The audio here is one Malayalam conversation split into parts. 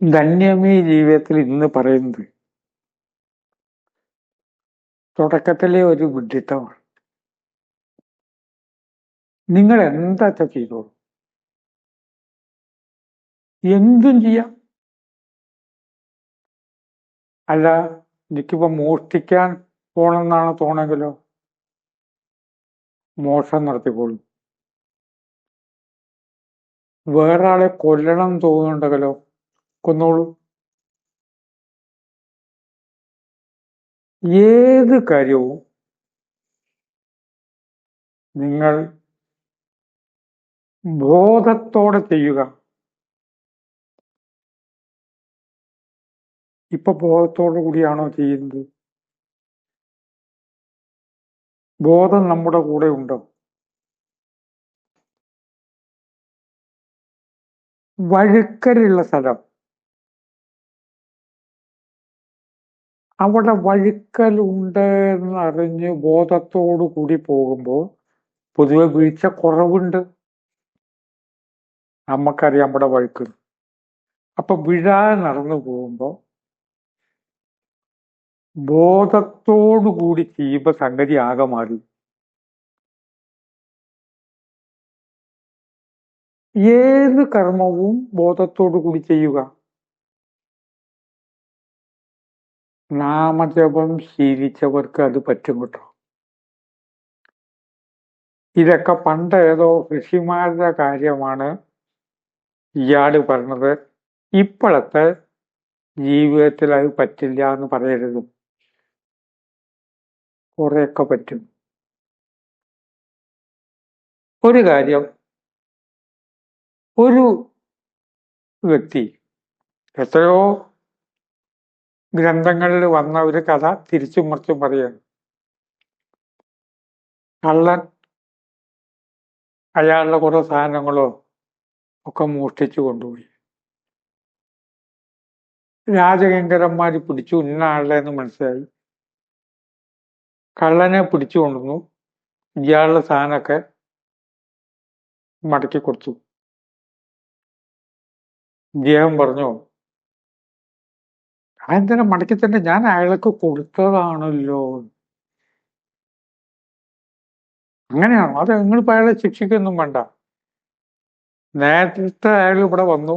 ധന്യമേ ജീവിതത്തിൽ ഇന്ന് പറയുന്നത് തുടക്കത്തിലെ ഒരു വിഡ്ഢിത്തമാണ്. നിങ്ങൾ എന്താ ചെയ്തോളൂ, എന്തും ചെയ്യാം. അല്ല, എനിക്കിപ്പോ മോഷ്ടിക്കാൻ പോണെന്നാണ് തോന്നെങ്കിലോ, മോഷണം നടത്തിക്കോളൂ. വേറെ ആളെ കൊല്ലണം തോന്നുന്നുണ്ടെങ്കിലോ, കൊന്നോളൂ. ഏത് കാര്യവും നിങ്ങൾ ബോധത്തോടെ ചെയ്യുക. ഇപ്പൊ ബോധത്തോടു കൂടിയാണോ ചെയ്യുന്നത്? ബോധം നമ്മുടെ കൂടെ ഉണ്ടോ? വഴുക്കലുള്ള സ്ഥലം, അവിടെ വഴുക്കലുണ്ട് എന്നറിഞ്ഞ് ബോധത്തോടു കൂടി പോകുമ്പോൾ പൊതുവെ വീഴ്ച കുറവുണ്ട്. നമുക്കറിയാം അവിടെ വഴുക്ക്. അപ്പൊ വീഴാതെ നടന്നു പോകുമ്പോ ബോധത്തോടു കൂടി ചെയ്യുമ്പോ സംഗതി ആകെ മാറി. ഏത് കർമ്മവും ബോധത്തോടു കൂടി ചെയ്യുക. നാമജപം ശീലിച്ചവർക്ക് അത് പറ്റും കേട്ടോ. ഇതൊക്കെ പണ്ട് ഏതോ ഋഷിമാരുടെ കാര്യമാണ് ഇയാള് പറഞ്ഞത്. ഇപ്പോഴത്തെ ജീവിതത്തിൽ അത് പറ്റില്ല എന്ന് പറയരുത്. കുറെയൊക്കെ പറ്റും. ഒരു കാര്യം, ഒരു വ്യക്തി എത്രയോ ഗ്രന്ഥങ്ങളിൽ വന്ന ഒരു കഥ തിരിച്ചും മറിച്ചും പറയാണ്. കള്ളൻ അയാളുടെ കുറെ സാധനങ്ങളോ ഒക്കെ മോഷ്ടിച്ചു കൊണ്ടുപോയി. രാജകിങ്കരന്മാര് പിടിച്ചു, ഇന്ന ആളുടെ എന്ന് മനസ്സിലായി. കള്ളനെ പിടിച്ചു കൊണ്ടുവന്നു. ഇയാളുടെ സാധനമൊക്കെ മടക്കി കൊടുത്തു. ഇദ്ദേഹം പറഞ്ഞു, അതെന്തിനാ മടക്കി തന്നെ, ഞാൻ അയാൾക്ക് കൊടുത്തതാണല്ലോ. അങ്ങനെയാണോ? അത് നിങ്ങളിപ്പോ അയാളെ ശിക്ഷിക്കൊന്നും വേണ്ട. നേരത്തെ അയാൾ ഇവിടെ വന്നു,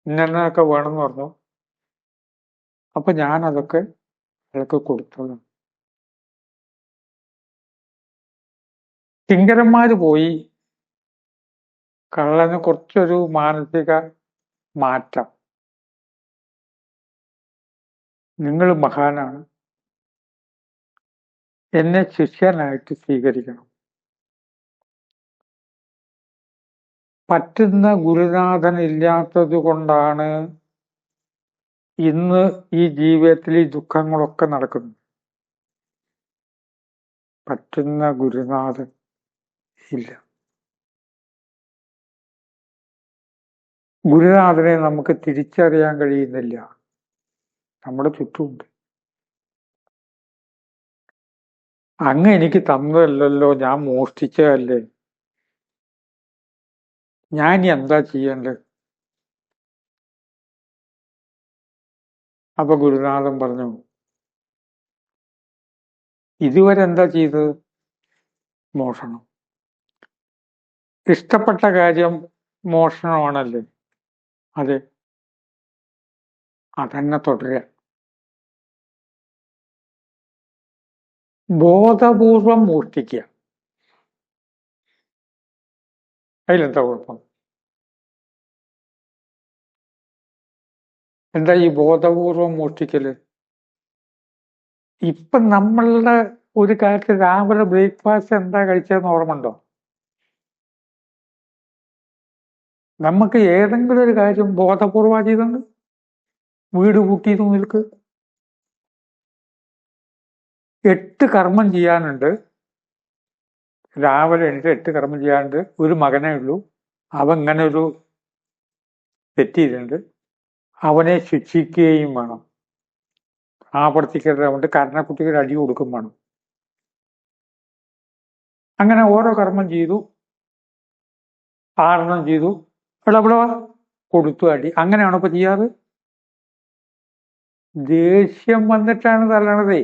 ഇന്നൊക്കെ വേണമെന്ന് പറഞ്ഞു. അപ്പൊ ഞാൻ അതൊക്കെ അയാൾക്ക് കൊടുത്തതാണ്. കിങ്കരന്മാര് പോയി. കള്ളന് കുറച്ചൊരു മാനസിക മാറ്റം. നിങ്ങൾ മഹാനാണ്, എന്നെ ശിഷ്യനായിട്ട് സ്വീകരിക്കണം. പറ്റുന്ന ഗുരുനാഥൻ ഇല്ലാത്തത് കൊണ്ടാണ് ഇന്ന് ഈ ജീവിതത്തിൽ ഈ ദുഃഖങ്ങളൊക്കെ നടക്കുന്നത്. പറ്റുന്ന ഗുരുനാഥൻ ഇല്ല. ഗുരുനാഥനെ നമുക്ക് തിരിച്ചറിയാൻ കഴിയുന്നില്ല. നമ്മുടെ ചുറ്റുമുണ്ട്. അങ്ങ് എനിക്ക് തന്നതല്ലല്ലോ, ഞാൻ മോഷ്ടിച്ചതല്ലേ, ഞാൻ എന്താ ചെയ്യേണ്ടത്? അപ്പൊ ഗുരുനാഥൻ പറഞ്ഞു, ഇതുവരെ എന്താ ചെയ്തത്? മോഷണം. ഇഷ്ടപ്പെട്ട കാര്യം മോഷണമാണല്ലേ? അതെ, അതന്നെ തുടരുക. ബോധപൂർവം മോഷ്ടിക്കുക, അതിലെന്താ കുഴപ്പം? എന്താ ഈ ബോധപൂർവം മോഷ്ടിക്കല്? ഇപ്പൊ നമ്മളുടെ ഒരു കാര്യത്തിൽ രാവിലെ ബ്രേക്ക്ഫാസ്റ്റ് എന്താ കഴിച്ചതെന്ന് ഓർമ്മയുണ്ടോ? നമുക്ക് ഏതെങ്കിലും ഒരു കാര്യം ബോധപൂർവം ചെയ്തുണ്ട്? വീട് കൂട്ടിയത് മുതൽക്ക് 8 കർമ്മം ചെയ്യാനുണ്ട്. രാവിലെ എണീറ്റ് 8 കർമ്മം ചെയ്യാനുണ്ട്. ഒരു മകനേ ഉള്ളൂ. അവൻ ഇങ്ങനെ ഒരു തെറ്റിയിട്ടുണ്ട്. അവനെ ശിക്ഷിക്കുകയും വേണം. ആവർത്തിക്കരുത്. കൊണ്ട് കരണക്കുട്ടിക്ക് അടി കൊടുക്കും വേണം. അങ്ങനെ ഓരോ കർമ്മം ചെയ്തു, 6 ചെയ്തു. എടാ ഇവിടെ വാ, കൊടുത്തു അടി. അങ്ങനെയാണോ ഇപ്പൊ ചെയ്യാറ്? ദേഷ്യം വന്നിട്ടാണ് തല്ലണതേ.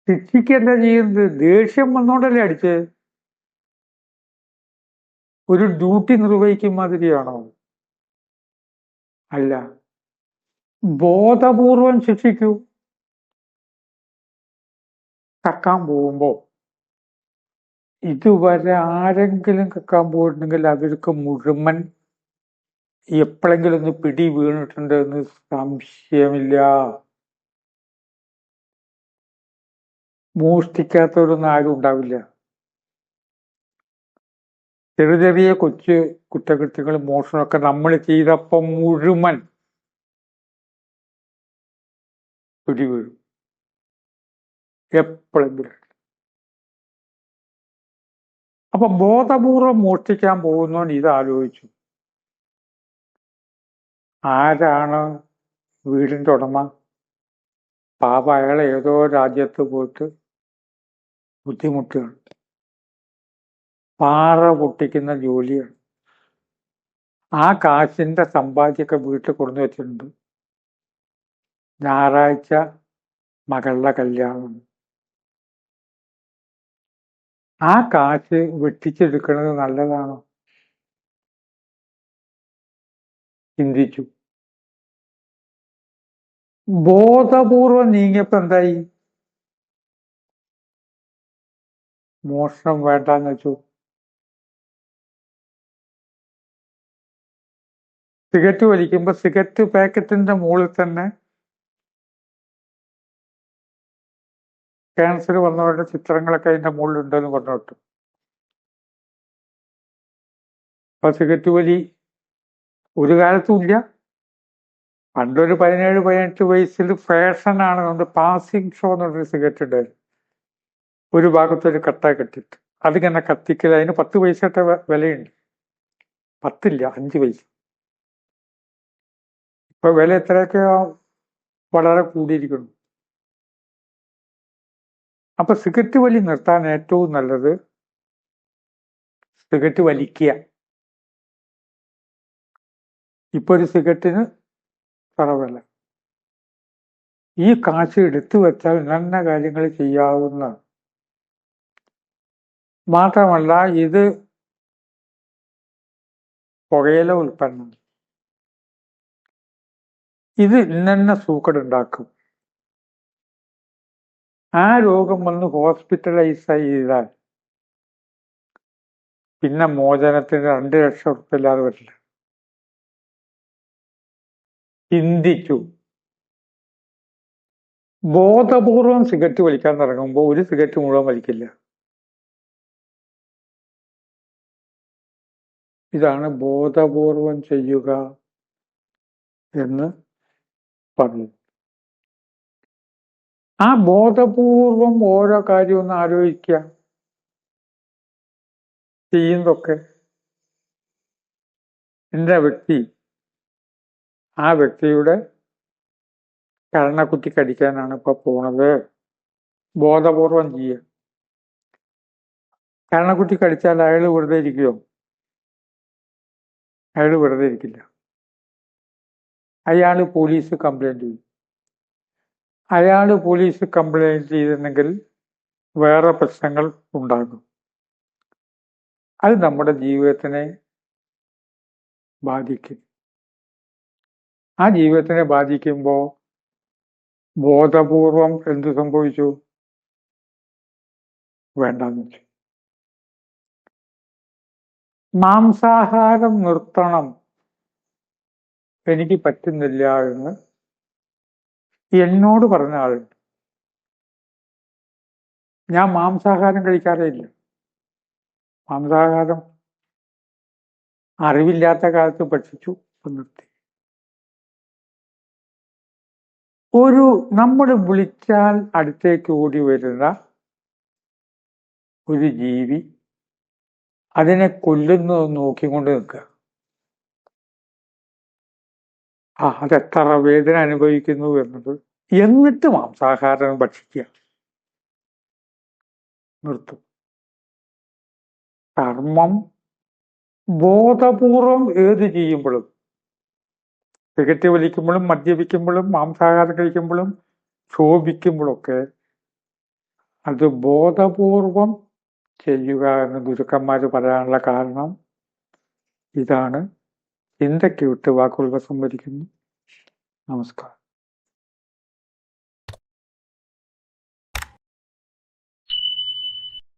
ശിക്ഷിക്കല്ല ചെയ്യുന്നത്, ദേഷ്യം വന്നോണ്ടല്ലേ അടിച്ചത്. ഒരു ഡ്യൂട്ടി നിർവഹിക്കും മാതിരിയാണോ? അല്ല, ബോധപൂർവം ശിക്ഷിക്കൂ. കക്കാൻ പോകുമ്പോ ഇതുവരെ ആരെങ്കിലും കക്കാൻ പോയിട്ടുണ്ടെങ്കിൽ അവർക്ക് മുഴുവൻ എപ്പോഴെങ്കിലും ഒന്ന് പിടി വീണിട്ടുണ്ട് എന്ന് സംശയമില്ല. മോഷ്ടിക്കാത്തവരൊന്നും ആരും ഉണ്ടാവില്ല. ചെറിയ ചെറിയ കൊച്ചു കുറ്റകൃത്യങ്ങൾ, മോഷണമൊക്കെ നമ്മൾ ചെയ്തപ്പം മുഴുവൻ പിടി വീഴും എപ്പോഴെങ്കിലും. അപ്പൊ ബോധപൂർവം മോഷ്ടിക്കാൻ പോകുന്നവൻ ഇത് ആലോചിച്ചു, ആരാണ് വീടിന്റെ ഉടമ? പാപ അയാൾ ഏതോ രാജ്യത്ത് പോയിട്ട് ബുദ്ധിമുട്ടുകയാണ്, പാറ പൊട്ടിക്കുന്ന ജോലിയാണ്. ആ കാശിന്റെ സമ്പാദ്യമൊക്കെ വീട്ടിൽ കൊണ്ടു വെച്ചിട്ടുണ്ട്. ഞായറാഴ്ച മകളുടെ കല്യാണം. ആ കാശ് വെട്ടിച്ചെടുക്കുന്നത് നല്ലതാണോ? ചിന്തിച്ചു. ബോധപൂർവം നീങ്ങിയപ്പോ എന്തായി? മോഷണം വേണ്ടാന്ന് വെച്ചു. സിഗരറ്റ് വലിക്കുമ്പോ സിഗരറ്റ് പാക്കറ്റിന്റെ മുകളിൽ തന്നെ ക്യാൻസർ വന്നവരുടെ ചിത്രങ്ങളൊക്കെ അതിന്റെ മുകളിലുണ്ടെന്ന് പറഞ്ഞിട്ടു. അപ്പൊ സിഗരറ്റ് വലി ഒരു കാലത്തും ഇല്ല. പണ്ടൊരു 17-18 വയസ്സിൽ ഫാഷനാണ് കൊണ്ട് പാസിംഗ് ഷോ എന്ന് പറഞ്ഞൊരു സിഗരറ്റ് ഉണ്ടായിരുന്നു. ഒരു ഭാഗത്തൊരു കട്ട കെട്ടിട്ട് അതിങ്ങനെ കത്തിക്കൽ. അതിന് 10 പൈസയുടെ വിലയുണ്ട്. 10 ഇല്ല, 5 പൈസ. ഇപ്പൊ വില എത്രയൊക്കെ വളരെ കൂടിയിരിക്കുന്നു. അപ്പൊ സിഗരറ്റ് വലി നിർത്താൻ ഏറ്റവും നല്ലത് സിഗരറ്റ് വലിക്കുക. ഇപ്പൊ ഒരു സിഗരറ്റിന് വില. ഈ കാശ് എടുത്തു വെച്ചാൽ നല്ല കാര്യങ്ങൾ ചെയ്യാവുന്ന. മാത്രമല്ല ഇത് പുകയില ഉൽപ്പന്നം. ഇത് ഇന്നെ സൂക്കടുണ്ടാക്കും. ആ രോഗം വന്ന് ഹോസ്പിറ്റലൈസ് ചെയ്താൽ പിന്നെ മോചനത്തിന് 2 ലക്ഷം ഉറുപ്പിക ഇല്ലാതെ വരില്ല. ചിന്തിച്ചു. ബോധപൂർവം സിഗരറ്റ് വലിക്കാൻ തുടങ്ങുമ്പോൾ ഒരു സിഗരറ്റ് മുഴുവൻ വലിക്കില്ല. ഇതാണ് ബോധപൂർവം ചെയ്യുക എന്ന് പറഞ്ഞു. ആ ബോധപൂർവം ഓരോ കാര്യം ഒന്ന് ആലോചിക്കുക. ചെയ്യുന്നതൊക്കെ എന്റെ വ്യക്തി ആ വ്യക്തിയുടെ കരണക്കുറ്റി കടിക്കാനാണ് ഇപ്പൊ പോണത്. ബോധപൂർവം ചെയ്യുക. കരണക്കുറ്റി കടിച്ചാൽ അയാൾ വെറുതെ ഇരിക്കുമോ? അയാൾ വെറുതെ ഇരിക്കില്ല. അയാൾ പോലീസ് കംപ്ലൈന്റ് ചെയ്യും. അയാൾ പോലീസ് കംപ്ലൈന്റ് ചെയ്തിട്ടുണ്ടെങ്കിൽ വേറെ പ്രശ്നങ്ങൾ ഉണ്ടാകും. അത് നമ്മുടെ ജീവിതത്തിനെ ബാധിക്കും. ആ ജീവിതത്തിനെ ബാധിക്കുമ്പോൾ ബോധപൂർവം എന്ത് സംഭവിച്ചു? വേണ്ടെന്ന് വെച്ചു. മാംസാഹാരം നിർത്തണം, എനിക്ക് പറ്റുന്നില്ല എന്ന് എന്നോട് പറഞ്ഞ ആളുണ്ട്. ഞാൻ മാംസാഹാരം കഴിക്കാറേ ഇല്ല. മാംസാഹാരം അറിവില്ലാത്ത കാലത്ത് ഭക്ഷിച്ചു, നിർത്തി. നമ്മൾ വിളിച്ചാൽ അടുത്തേക്ക് ഓടി വരുന്ന ഒരു ജീവി, അതിനെ കൊല്ലുന്നത് നോക്കിക്കൊണ്ട് നിൽക്കുക. അതെത്ര വേദന അനുഭവിക്കുന്നു എന്നത്. എന്നിട്ട് മാംസാഹാരം ഭക്ഷിക്കുക, നിർത്തും. കർമ്മം ബോധപൂർവം ഏത് ചെയ്യുമ്പോഴും, സിഗരറ്റ് വലിക്കുമ്പോഴും മദ്യപിക്കുമ്പോഴും മാംസാഹാരം കഴിക്കുമ്പോഴും ക്ഷോഭിക്കുമ്പോഴൊക്കെ അത് ബോധപൂർവം ചെയ്യുക എന്ന് ഗുരുക്കന്മാർ പറയാനുള്ള കാരണം ഇതാണ്. ചിന്തയ്ക്ക് വിട്ട് വാക്കുകൾ സംവദിക്കുന്നു. നമസ്കാരം.